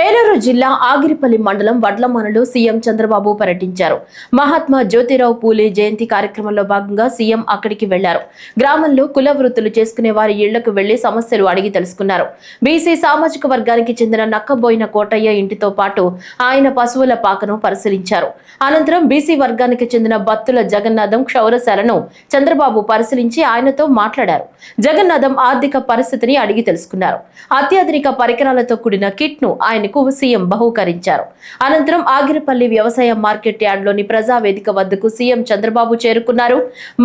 ఏలూరు జిల్లా ఆగిరిపల్లి మండలం వడ్లమనలో సీఎం చంద్రబాబు పర్యటించారు. మహాత్మా జ్యోతిరావు పూలే జయంతి కార్యక్రమంలో భాగంగా సీఎం అక్కడికి వెళ్లారు. గ్రామంలో కుల వృత్తులు చేసుకునే వారి ఇళ్లకు వెళ్లి సమస్యలు అడిగి తెలుసుకున్నారు. బీసీ సామాజిక వర్గానికి చెందిన నక్కబోయిన కోటయ్య ఇంటితో పాటు ఆయన పశువుల పాకను పరిశీలించారు. అనంతరం బీసీ వర్గానికి చెందిన బత్తుల జగన్నాథం క్షౌరశాలను చంద్రబాబు పరిశీలించి ఆయనతో మాట్లాడారు. జగన్నాథం ఆర్థిక పరిస్థితిని అడిగి తెలుసుకున్నారు. అత్యాధునిక పరికరాలతో కూడిన కిట్ ను ఆయనకు సీఎం బహూకరించారు. అనంతరం ఆగిరిపల్లి వ్యవసాయ మార్కెట్ యార్డ్లోని ప్రజావేదిక వద్దకు సీఎం చంద్రబాబు చేరుకున్నారు.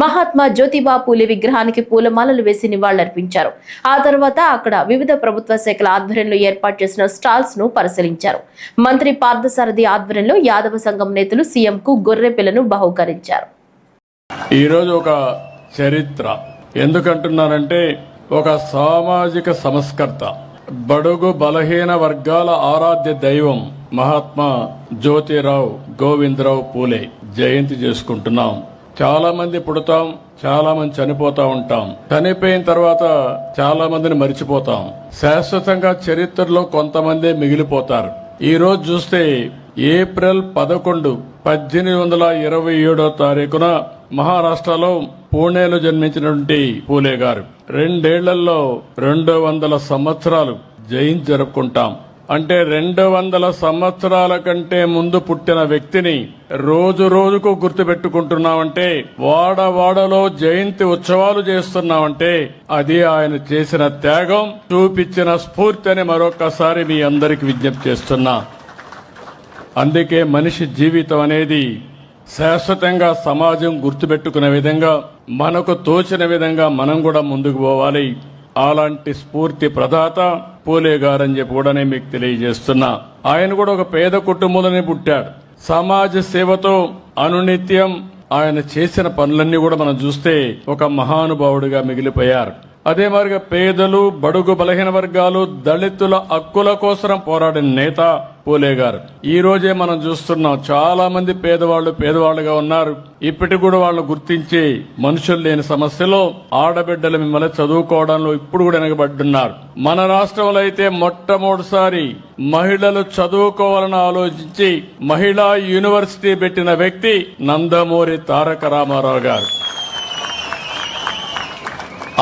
మహాత్మా జ్యోతిబా పూలే విగ్రహానికి పూలమాలలు వేసి నివాళులర్పించారు. ఆ తర్వాత అక్కడ వివిధ ప్రభుత్వ శాఖల ఆధ్వర్యంలో ఏర్పాటు చేసిన స్టాల్స్ ను పరిశీలించారు. మంత్రి పార్థసారథి ఆధ్వర్యంలో యాదవ సంఘం నేతలు సీఎం కు గొర్రె పిల్లను బహూకరించారు. ఈరోజు ఒక చరిత్ర ఎందుకంటున్నానంటే, ఒక సామాజిక సంస్కర్త, బడుగు బలహీన వర్గాల ఆరాధ్య దైవం మహాత్మా జ్యోతిరావు గోవిందరావు పూలే జయంతి చేసుకుంటున్నాం. చాలా మంది పుడతాం, చాలా మంది చనిపోతా ఉంటాం. చనిపోయిన తర్వాత చాలా మందిని మరిచిపోతాం. శాశ్వతంగా చరిత్రలో కొంతమందే మిగిలిపోతారు. ఈ రోజు చూస్తే ఏప్రిల్ 11, 1827 మహారాష్ట్రలో పూణేలో జన్మించినటువంటి పూలే గారు 2 ఏళ్లలో 200 సంవత్సరాలు జయంతి జరుపుకుంటాం. అంటే 200 సంవత్సరాల కంటే ముందు పుట్టిన వ్యక్తిని రోజు రోజుకు గుర్తుపెట్టుకుంటున్నామంటే, వాడవాడలో జయంతి ఉత్సవాలు చేస్తున్నామంటే అది ఆయన చేసిన త్యాగం, చూపించిన స్ఫూర్తి అని మరొకసారి మీ అందరికి విజ్ఞప్తి చేస్తున్నా. అందుకే మనిషి జీవితం అనేది శాశ్వతంగా సమాజం గుర్తుపెట్టుకునే విధంగా, మనకు తోచిన విధంగా మనం కూడా ముందుకు పోవాలి. అలాంటి స్ఫూర్తి ప్రదాత పూలే గారని చెప్పి కూడా నేను మీకు తెలియజేస్తున్నా. ఆయన కూడా ఒక పేద కుటుంబంలోనే పుట్టాడు. సమాజ సేవతో అనునిత్యం ఆయన చేసిన పనులన్నీ కూడా మనం చూస్తే ఒక మహానుభావుడిగా మిగిలిపోయారు. అదే మరిగా పేదలు, బడుగు బలహీన వర్గాలు, దళితుల హక్కుల కోసం పోరాడిన నేత పూలే గారు. ఈ రోజే మనం చూస్తున్నాం, చాలా మంది పేదవాళ్లుగా ఉన్నారు. ఇప్పటికి కూడా వాళ్ళు గుర్తించి మనుషులు లేని సమస్యలో ఆడబిడ్డలు మిమ్మల్ని చదువుకోవడంలో ఇప్పుడు కూడా వెనకబడ్డున్నారు. మన రాష్ట్రంలో అయితే మొట్టమొదటిసారి మహిళలు చదువుకోవాలని ఆలోచించి మహిళా యూనివర్సిటీ పెట్టిన వ్యక్తి నందమూరి తారక రామారావు గారు.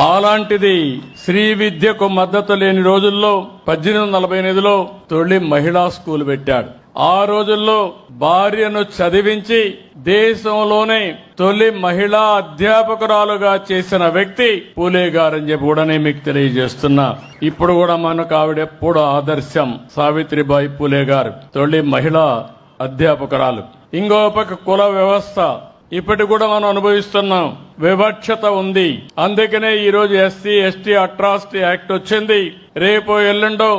అలాంటిది శ్రీ విద్యకు మద్దతు లేని రోజుల్లో 1848లో తొలి మహిళా స్కూల్ పెట్టాడు. ఆ రోజుల్లో భార్యను చదివించి దేశంలోనే తొలి మహిళా అధ్యాపకురాలుగా చేసిన వ్యక్తి పూలే గారని చెప్పి కూడా నేను మీకు తెలియజేస్తున్నా. ఇప్పుడు కూడా మనకు ఆవిడెప్పుడు ఆదర్శం. సావిత్రిబాయి పూలే గారు తొలి మహిళా అధ్యాపకురాలు. ఇంకో పక్క కుల వ్యవస్థ ఇప్పటి కూడా మనం అనుభవిస్తున్నాం. వివక్షత ఉంది. అందుకనే ఈ రోజు ఎస్సీ ఎస్టీ అట్రాసిటీ యాక్ట్ వచ్చింది. రేపు ఎల్లుండో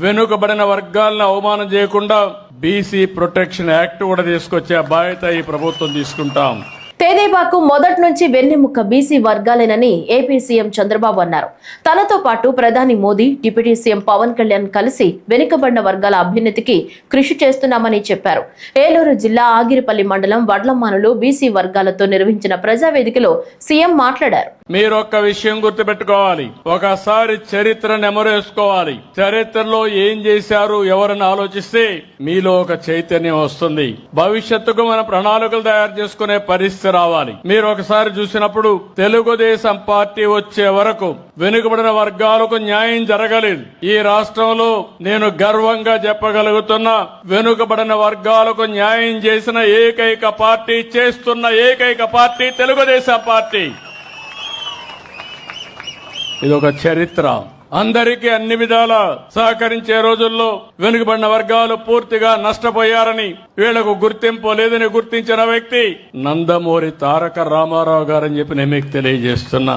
వెనుకబడిన వర్గాలను అవమానం చేయకుండా బీసీ ప్రొటెక్షన్ యాక్ట్ కూడా తీసుకొచ్చే బాధ్యత ఈ ప్రభుత్వం తీసుకుంటాం. తెదేపాకు మొదటి నుంచి వెన్నెముక బీసీ వర్గాలేనని ఏపీ సీఎం చంద్రబాబు అన్నారు. తనతో పాటు ప్రధాని మోదీ, డిప్యూటీ సీఎం పవన్ కళ్యాణ్ కలిసి వెనుకబడిన వర్గాల అభ్యున్నతికి కృషి చేస్తున్నామని చెప్పారు. ఏలూరు జిల్లా ఆగిరిపల్లి మండలం వడ్లమానులో బీసీ వర్గాలతో నిర్వహించిన ప్రజావేదికలో సీఎం మాట్లాడారు. మీరు ఒక్క విషయం గుర్తుపెట్టుకోవాలి, ఒకసారి చరిత్ర నెమరేసుకోవాలి. చరిత్రలో ఏం చేశారు ఎవరని ఆలోచిస్తే మీలో ఒక చైతన్యం వస్తుంది. భవిష్యత్తుకు మన ప్రణాళికలు తయారు చేసుకునే పరిస్థితి రావాలి. మీరు ఒకసారి చూసినప్పుడు తెలుగుదేశం పార్టీ వచ్చే వరకు వెనుకబడిన వర్గాలకు న్యాయం జరగలేదు. ఈ రాష్ట్రంలో నేను గర్వంగా చెప్పగలుగుతున్నా, వెనుకబడిన వర్గాలకు న్యాయం చేసిన ఏకైక పార్టీ, చేస్తున్న ఏకైక పార్టీ తెలుగుదేశం పార్టీ. ఇది ఒక చరిత్ర. అందరికీ అన్ని విధాల సహకరించే రోజుల్లో వెనుకబడిన వర్గాలు పూర్తిగా నష్టపోయారని, వీళ్లకు గుర్తింపు లేదని గుర్తించిన వ్యక్తి నందమూరి తారక రామారావు గారని చెప్పి నేను మీకు తెలియజేస్తున్నా.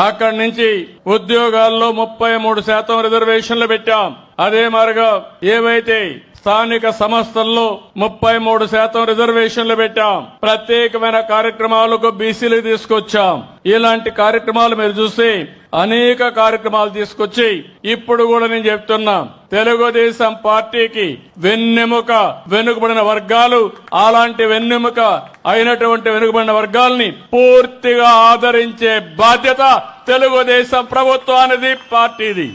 అక్కడి నుంచి ఉద్యోగాల్లో 33% రిజర్వేషన్లు పెట్టాం. అదే మాదిరిగా ఏవైతే స్థానిక సంస్థల్లో 33% రిజర్వేషన్లు పెట్టాం. ప్రత్యేకమైన కార్యక్రమాలకు బీసీలు తీసుకొచ్చాం. ఇలాంటి కార్యక్రమాలు మీరు చూస్తే అనేక కార్యక్రమాలు తీసుకొచ్చి ఇప్పుడు కూడా నేను చెప్తున్నా, తెలుగుదేశం పార్టీకి వెన్నెముక వెనుకబడిన వర్గాలు, అలాంటి వెన్నెముక అయినటువంటి వెనుకబడిన వర్గాల్ని పూర్తిగా ఆదరించే బాధ్యత తెలుగుదేశం ప్రభుత్వానిది, పార్టీది.